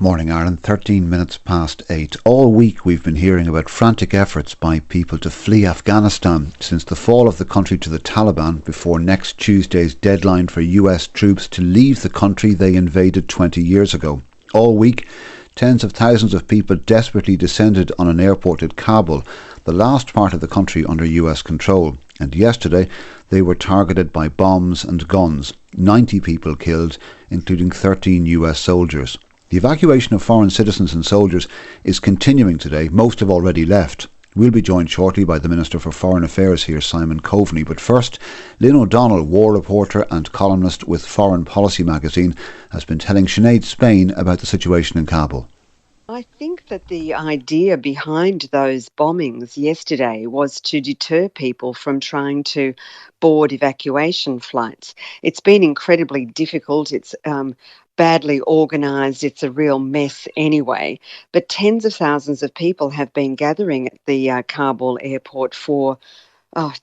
Morning, Ireland. 13 minutes past 8. All week we've been hearing about frantic efforts by people to flee Afghanistan since the fall of the country to the Taliban before next Tuesday's deadline for US troops to leave the country they invaded 20 years ago. All week, tens of thousands of people desperately descended on an airport at Kabul, the last part of the country under US control. And yesterday, they were targeted by bombs and guns. 90 people killed, including 13 US soldiers. The evacuation of foreign citizens and soldiers is continuing today. Most have already left. We'll be joined shortly by the Minister for Foreign Affairs here, Simon Coveney. But first, Lynn O'Donnell, war reporter and columnist with Foreign Policy magazine, has been telling Sinead Spain about the situation in Kabul. I think that the idea behind those bombings yesterday was to deter people from trying to board evacuation flights. It's been incredibly difficult. It's badly organised. It's a real mess anyway. But tens of thousands of people have been gathering at the Kabul airport for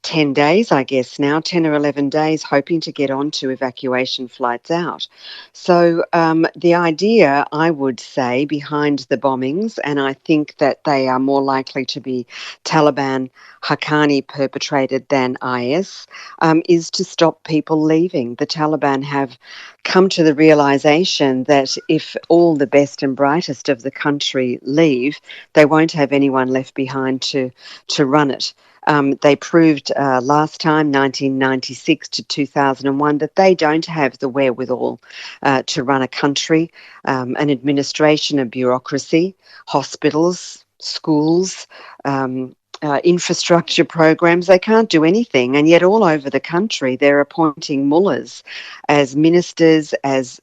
10 days, I guess now, 10 or 11 days, hoping to get onto evacuation flights out. So the idea, I would say, behind the bombings, and I think that they are more likely to be Taliban Haqqani perpetrated than IS, is to stop people leaving. The Taliban have come to the realisation that if all the best and brightest of the country leave, they won't have anyone left behind to run it. They proved last time, 1996 to 2001, that they don't have the wherewithal to run a country, an administration, a bureaucracy, hospitals, schools, infrastructure programs. They can't do anything. And yet all over the country, they're appointing mullahs as ministers, as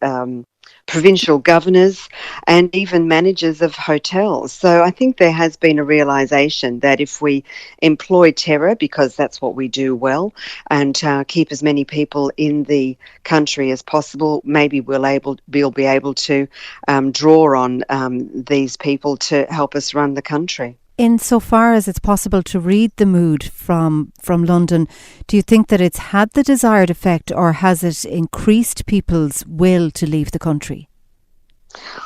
provincial governors, and even managers of hotels. So I think there has been a realisation that if we employ terror, because that's what we do well, and keep as many people in the country as possible, maybe we'll be able to draw on these people to help us run the country. Insofar as it's possible to read the mood from London, do you think that it's had the desired effect, or has it increased people's will to leave the country?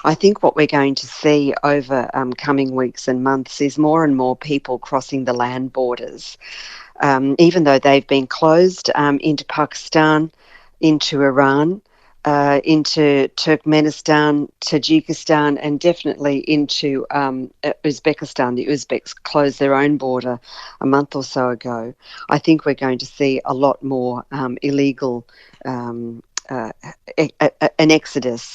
I think what we're going to see over coming weeks and months is more and more people crossing the land borders, even though they've been closed, into Pakistan, into Iran, into Turkmenistan, Tajikistan, and definitely into Uzbekistan. The Uzbeks closed their own border a month or so ago. I think we're going to see a lot more illegal an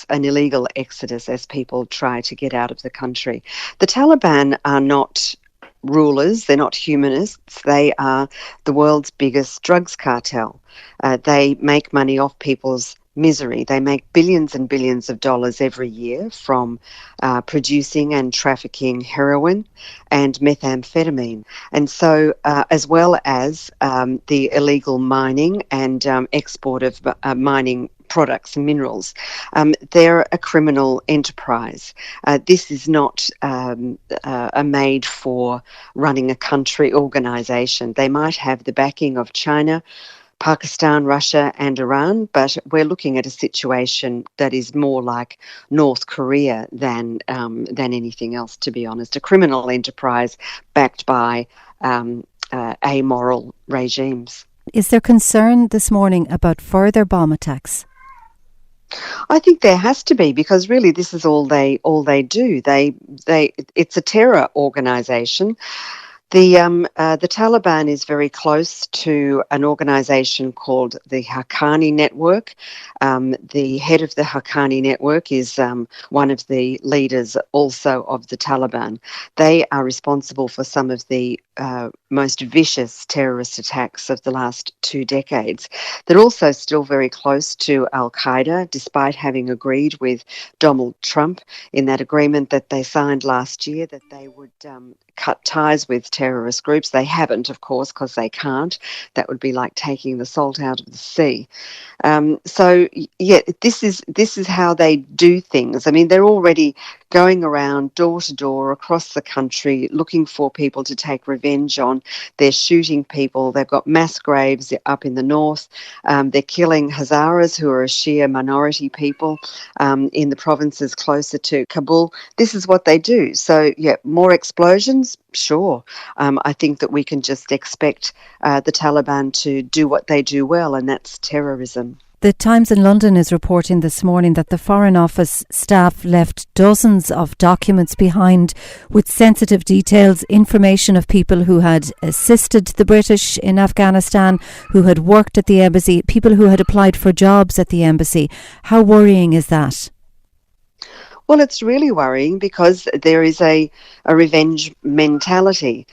illegal exodus as people try to get out of the country. The Taliban are not rulers, they're not humanists, they are the world's biggest drugs cartel. They make money off people's misery. They make billions and billions of dollars every year from producing and trafficking heroin and methamphetamine. And so, as well as the illegal mining and export of mining products and minerals, they're a criminal enterprise. This is not a made for running a country organisation. They might have the backing of China, Pakistan, Russia and Iran, but we're looking at a situation that is more like North Korea than anything else, to be honest. A criminal enterprise backed by amoral regimes. Is there concern this morning about further bomb attacks? I think there has to be, because really this is all they do. It's a terror organisation. The Taliban is very close to an organisation called the Haqqani Network. The head of the Haqqani Network is one of the leaders also of the Taliban. They are responsible for some of the most vicious terrorist attacks of the last 2 decades. They're also still very close to Al-Qaeda, despite having agreed with Donald Trump in that agreement that they signed last year that they would cut ties with terrorist groups. They haven't, of course, because they can't. That would be like taking the salt out of the sea. So, yeah, this is how they do things. I mean, they're already going around door to door across the country looking for people to take revenge revenge on. They're shooting people. They've got mass graves up in the north. They're killing Hazaras, who are a Shia minority people in the provinces closer to Kabul. This is what they do. So, yeah, more explosions? Sure. I think that we can just expect the Taliban to do what they do well, and that's terrorism. The Times in London is reporting this morning that the Foreign Office staff left dozens of documents behind with sensitive details, information of people who had assisted the British in Afghanistan, who had worked at the embassy, people who had applied for jobs at the embassy. How worrying is that? Well, it's really worrying because there is a revenge mentality.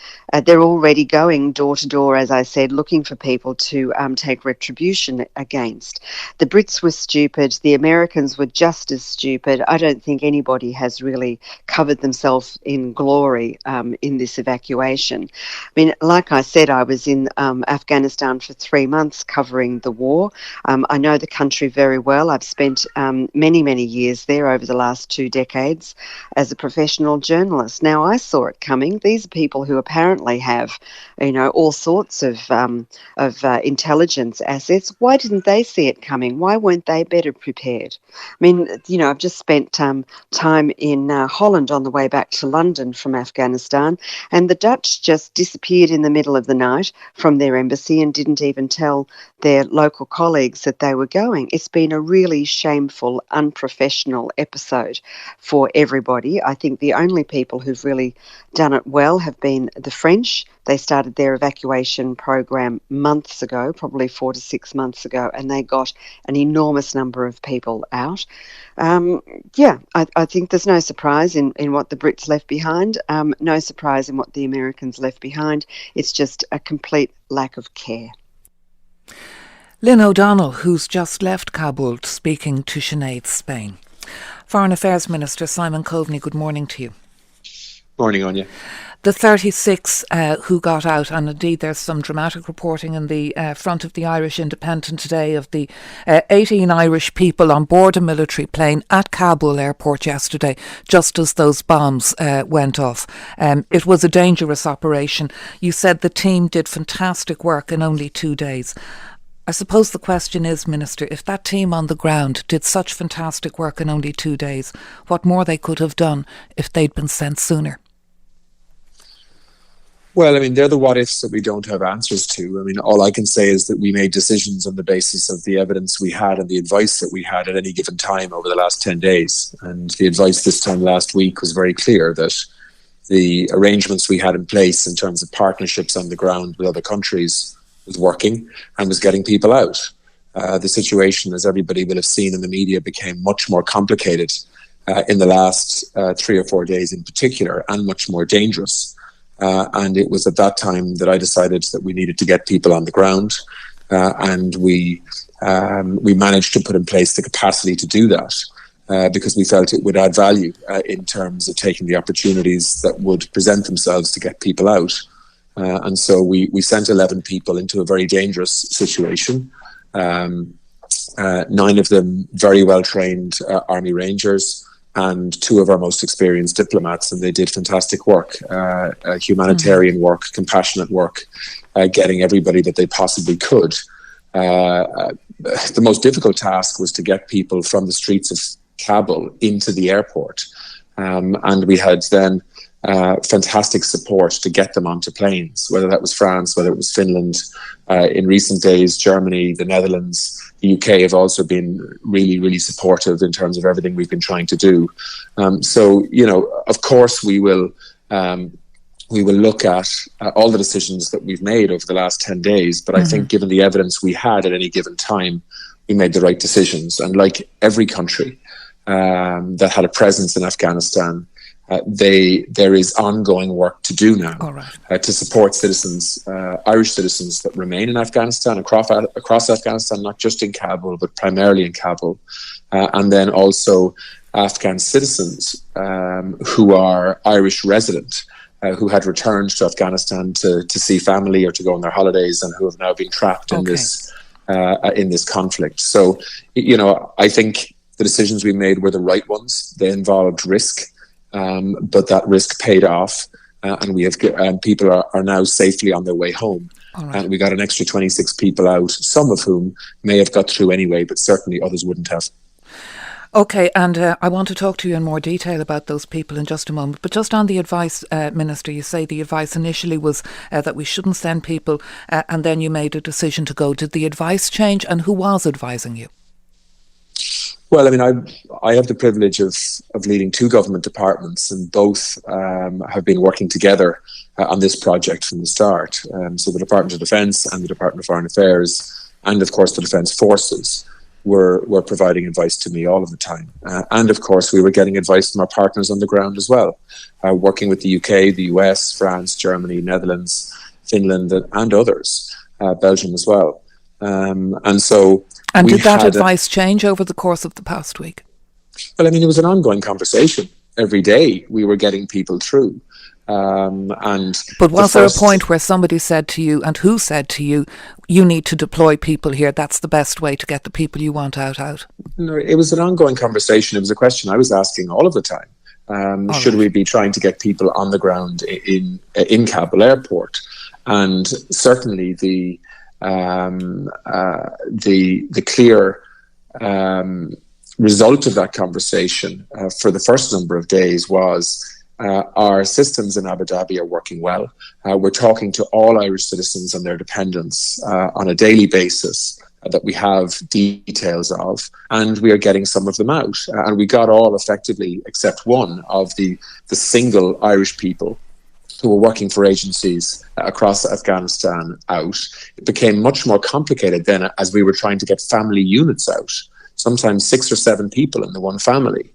They're already going door to door, as I said, looking for people to take retribution against. The Brits were stupid. The Americans were just as stupid. I don't think anybody has really covered themselves in glory in this evacuation. I mean, like I said, I was in Afghanistan for 3 months covering the war. I know the country very well. I've spent many, many years there over the last 2 decades as a professional journalist. Now, I saw it coming. These are people who apparently have, all sorts of intelligence assets. Why didn't they see it coming? Why weren't they better prepared? I mean, I've just spent time in Holland on the way back to London from Afghanistan, and the Dutch just disappeared in the middle of the night from their embassy and didn't even tell their local colleagues that they were going. It's been a really shameful, unprofessional episode for everybody. I think the only people who've really done it well have been the French. They started their evacuation program months ago, probably 4 to 6 months ago, and they got an enormous number of people out. I think there's no surprise in what the Brits left behind, no surprise in what the Americans left behind. It's just a complete lack of care. Lynn O'Donnell, who's just left Kabul, speaking to Sinead Spain. Foreign Affairs Minister Simon Coveney, good morning to you. Morning, Anya. The 36 who got out, and indeed there's some dramatic reporting in the front of the Irish Independent today of the 18 Irish people on board a military plane at Kabul airport yesterday, just as those bombs went off. It was a dangerous operation. You said the team did fantastic work in only 2 days. I suppose the question is, Minister, if that team on the ground did such fantastic work in only 2 days, what more they could have done if they'd been sent sooner? Well, I mean, they're the what-ifs that we don't have answers to. I mean, all I can say is that we made decisions on the basis of the evidence we had and the advice that we had at any given time over the last 10 days. And the advice this time last week was very clear that the arrangements we had in place in terms of partnerships on the ground with other countries was working and was getting people out. The situation, as everybody will have seen in the media, became much more complicated in the last 3 or 4 days in particular, and much more dangerous. And it was at that time that I decided that we needed to get people on the ground, and we managed to put in place the capacity to do that because we felt it would add value in terms of taking the opportunities that would present themselves to get people out. And so we sent 11 people into a very dangerous situation. 9 of them very well trained Army Rangers, and 2 of our most experienced diplomats, and they did fantastic work, humanitarian work, compassionate work, getting everybody that they possibly could. The most difficult task was to get people from the streets of Kabul into the airport, and we had then fantastic support to get them onto planes, whether that was France, whether it was Finland. In recent days, Germany, the Netherlands, the UK have also been really, really supportive in terms of everything we've been trying to do. So, of course, we will look at all the decisions that we've made over the last 10 days. But I think given the evidence we had at any given time, we made the right decisions. And like every country that had a presence in Afghanistan, there is ongoing work to do now to support citizens, Irish citizens that remain in Afghanistan, across Afghanistan, not just in Kabul, but primarily in Kabul. And then also Afghan citizens who are Irish resident, who had returned to Afghanistan to see family or to go on their holidays, and who have now been trapped in this conflict. So, I think the decisions we made were the right ones. They involved risk. But that risk paid off, and we have people are now safely on their way home. Right. And we got an extra 26 people out, some of whom may have got through anyway, but certainly others wouldn't have. OK, and I want to talk to you in more detail about those people in just a moment. But just on the advice, Minister, you say the advice initially was that we shouldn't send people, and then you made a decision to go. Did the advice change, and who was advising you? Well, I mean, I have the privilege of leading two government departments, and both have been working together on this project from the start. So the Department of Defence and the Department of Foreign Affairs, and of course the Defence Forces, were providing advice to me all of the time. And of course, we were getting advice from our partners on the ground as well, working with the UK, the US, France, Germany, Netherlands, Finland, and others, Belgium as well. And did that advice change over the course of the past week? Well, I mean, it was an ongoing conversation. Every day we were getting people through. But was there a point where somebody said to you, and who said to you, you need to deploy people here, that's the best way to get the people you want out? No, it was an ongoing conversation. It was a question I was asking all of the time. Should we be trying to get people on the ground in Kabul airport? And certainly the clear result of that conversation for the first number of days was our systems in Abu Dhabi are working well. We're talking to all Irish citizens and their dependents on a daily basis that we have details of, and we are getting some of them out. And we got all effectively, except one of the single Irish people who were working for agencies across Afghanistan out. It became much more complicated then as we were trying to get family units out. Sometimes 6 or 7 people in the one family,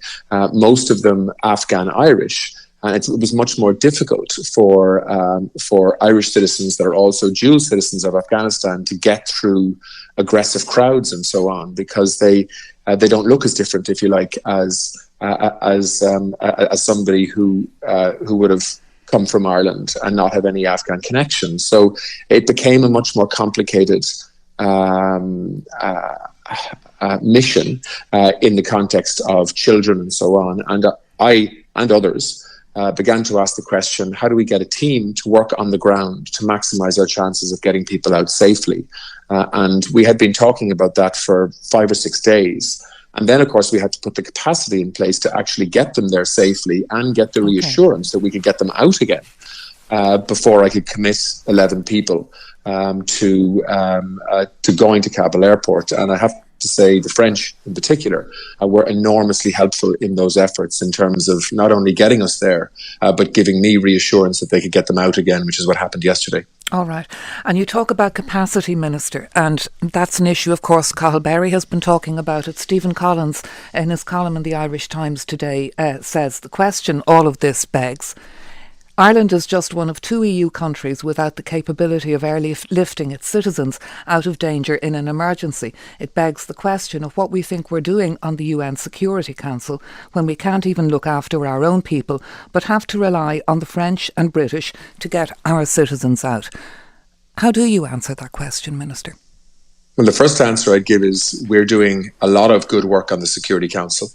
most of them Afghan Irish. And it was much more difficult for Irish citizens that are also dual citizens of Afghanistan to get through aggressive crowds and so on, because they don't look as different, if you like, as somebody who would have come from Ireland and not have any Afghan connection. So it became a much more complicated mission in the context of children and so on. And I and others began to ask the question, how do we get a team to work on the ground to maximise our chances of getting people out safely? And we had been talking about that for 5 or 6 days. And then, of course, we had to put the capacity in place to actually get them there safely and get the reassurance that we could get them out again before I could commit 11 people to going to Kabul airport. And I have to say the French in particular were enormously helpful in those efforts in terms of not only getting us there, but giving me reassurance that they could get them out again, which is what happened yesterday. All right. And you talk about capacity, Minister, and that's an issue, of course, Cathal Berry has been talking about it. Stephen Collins, in his column in the Irish Times today, says the question all of this begs: Ireland is just one of 2 EU countries without the capability of airlifting its citizens out of danger in an emergency. It begs the question of what we think we're doing on the UN Security Council when we can't even look after our own people, but have to rely on the French and British to get our citizens out. How do you answer that question, Minister? Well, the first answer I'd give is we're doing a lot of good work on the Security Council.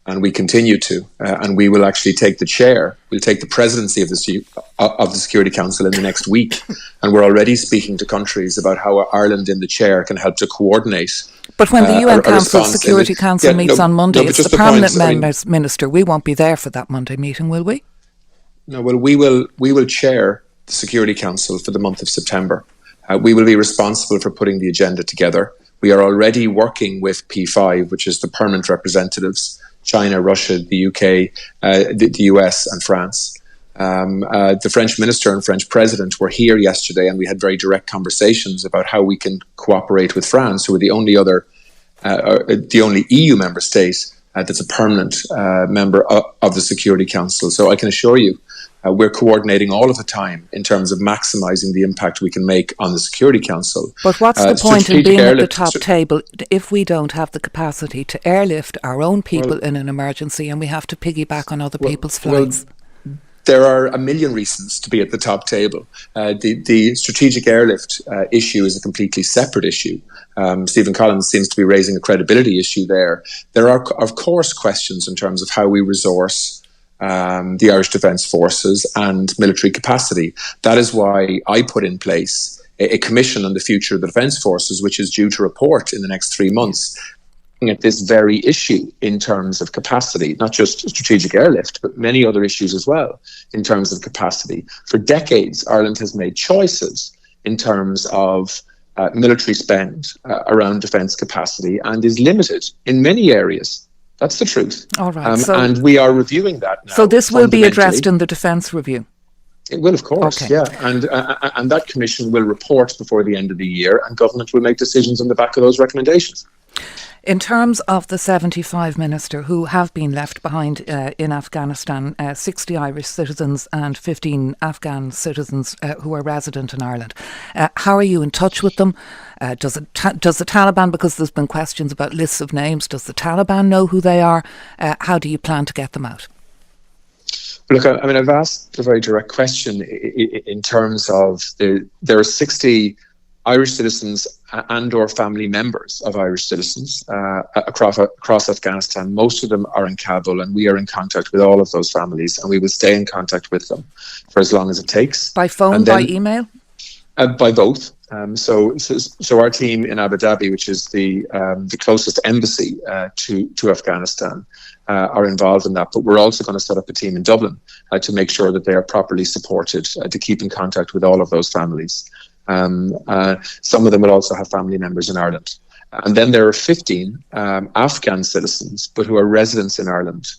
And we continue to, and we will actually take the chair. We'll take the presidency of the Security Council in the next week, and we're already speaking to countries about how Ireland in the chair can help to coordinate. But when the UN Security Council meets on Monday, it's the permanent members, Minister. We won't be there for that Monday meeting, will we? No. Well, we will chair the Security Council for the month of September. We will be responsible for putting the agenda together. We are already working with P5, which is the permanent representatives. China, Russia, the UK, the US and France. The French minister and French president were here yesterday, and we had very direct conversations about how we can cooperate with France, who are the only EU member state that's a permanent member of the Security Council. So I can assure you, we're coordinating all of the time in terms of maximising the impact we can make on the Security Council. But what's the point in being at the top table if we don't have the capacity to airlift our own people in an emergency and we have to piggyback on other people's flights? There are a million reasons to be at the top table. The strategic airlift issue is a completely separate issue. Stephen Collins seems to be raising a credibility issue there. There are, of course, questions in terms of how we resource the Irish Defence Forces and military capacity. That is why I put in place a commission on the future of the Defence Forces, which is due to report in the next 3 months, looking at this very issue in terms of capacity, not just strategic airlift, but many other issues as well in terms of capacity. For decades, Ireland has made choices in terms of military spend around defence capacity and is limited in many areas. That's the truth. All right. And we are reviewing that now. So this will be addressed in the Defence Review? It will, of course, okay. Yeah. And that commission will report before the end of the year, and government will make decisions on the back of those recommendations. In terms of the 75 minister who have been left behind in Afghanistan, 60 Irish citizens and 15 Afghan citizens who are resident in Ireland, how are you in touch with them? Does the Taliban, because there's been questions about lists of names, does the Taliban know who they are? How do you plan to get them out? Look, I mean, I've asked a very direct question in terms of there are 60 Irish citizens and or family members of Irish citizens across Afghanistan. Most of them are in Kabul, and we are in contact with all of those families, and we will stay in contact with them for as long as it takes. By phone, by email? By both. So our team in Abu Dhabi, which is the closest embassy to Afghanistan, are involved in that. But we're also going to set up a team in Dublin to make sure that they are properly supported to keep in contact with all of those families. Some of them will also have family members in Ireland. And then there are 15 Afghan citizens, but who are residents in Ireland.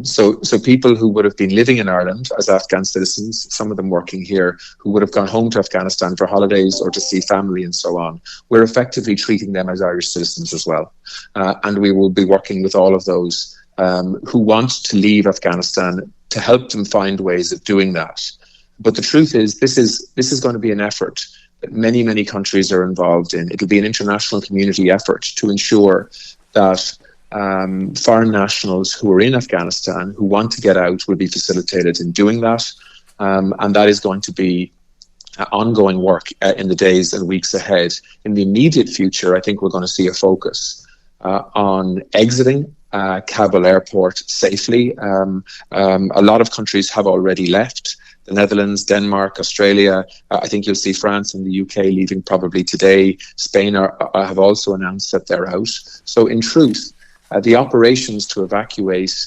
So people who would have been living in Ireland as Afghan citizens, some of them working here, who would have gone home to Afghanistan for holidays or to see family and so on, we're effectively treating them as Irish citizens as well. And we will be working with all of those who want to leave Afghanistan to help them find ways of doing that. But the truth is, this is going to be an effort that many, many countries are involved in. It'll be an international community effort to ensure that foreign nationals who are in Afghanistan who want to get out will be facilitated in doing that. And that is going to be ongoing work in the days and weeks ahead. In the immediate future, I think we're going to see a focus on exiting Kabul airport safely. A lot of countries have already left. The Netherlands, Denmark, Australia. I think you'll see France and the UK leaving probably today. Spain have also announced that they're out. So in truth, the operations to evacuate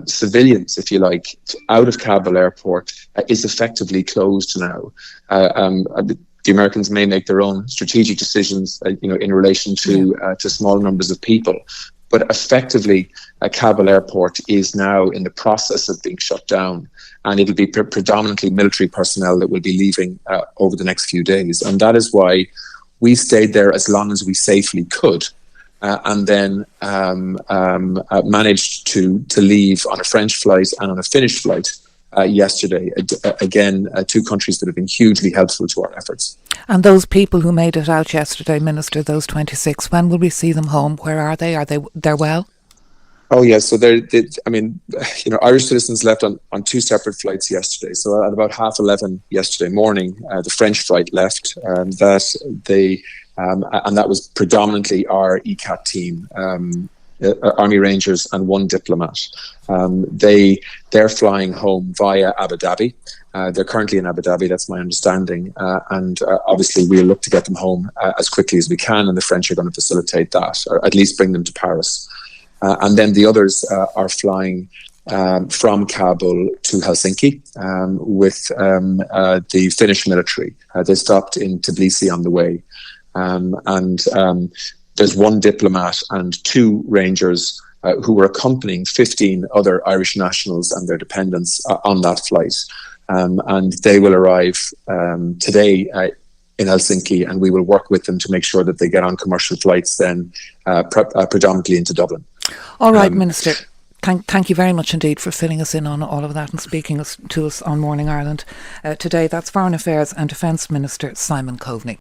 civilians, if you like, out of Kabul airport is effectively closed now. The Americans may make their own strategic decisions, in relation to small numbers of people. But effectively, Kabul airport is now in the process of being shut down, and it'll be predominantly military personnel that will be leaving over the next few days. And that is why we stayed there as long as we safely could, and then managed to leave on a French flight and on a Finnish flight yesterday. Again, two countries that have been hugely helpful to our efforts. And those people who made it out yesterday, Minister, those 26, when will we see them home? Where are they? They're well? Oh, yes. So Irish citizens left on two separate flights yesterday. So at about 11:30 yesterday morning, the French flight left. And that was predominantly our ECAT team, Army Rangers and one diplomat. They're flying home via Abu Dhabi. They're currently in Abu Dhabi, that's my understanding. And obviously we'll look to get them home as quickly as we can, and the French are going to facilitate that, or at least bring them to Paris. And then the others are flying from Kabul to Helsinki with the Finnish military. They stopped in Tbilisi on the way. There's one diplomat and two rangers who were accompanying 15 other Irish nationals and their dependents on that flight. And they will arrive today in Helsinki, and we will work with them to make sure that they get on commercial flights then predominantly into Dublin. All right, Minister. Thank you very much indeed for filling us in on all of that and speaking to us on Morning Ireland today. That's Foreign Affairs and Defence Minister Simon Coveney.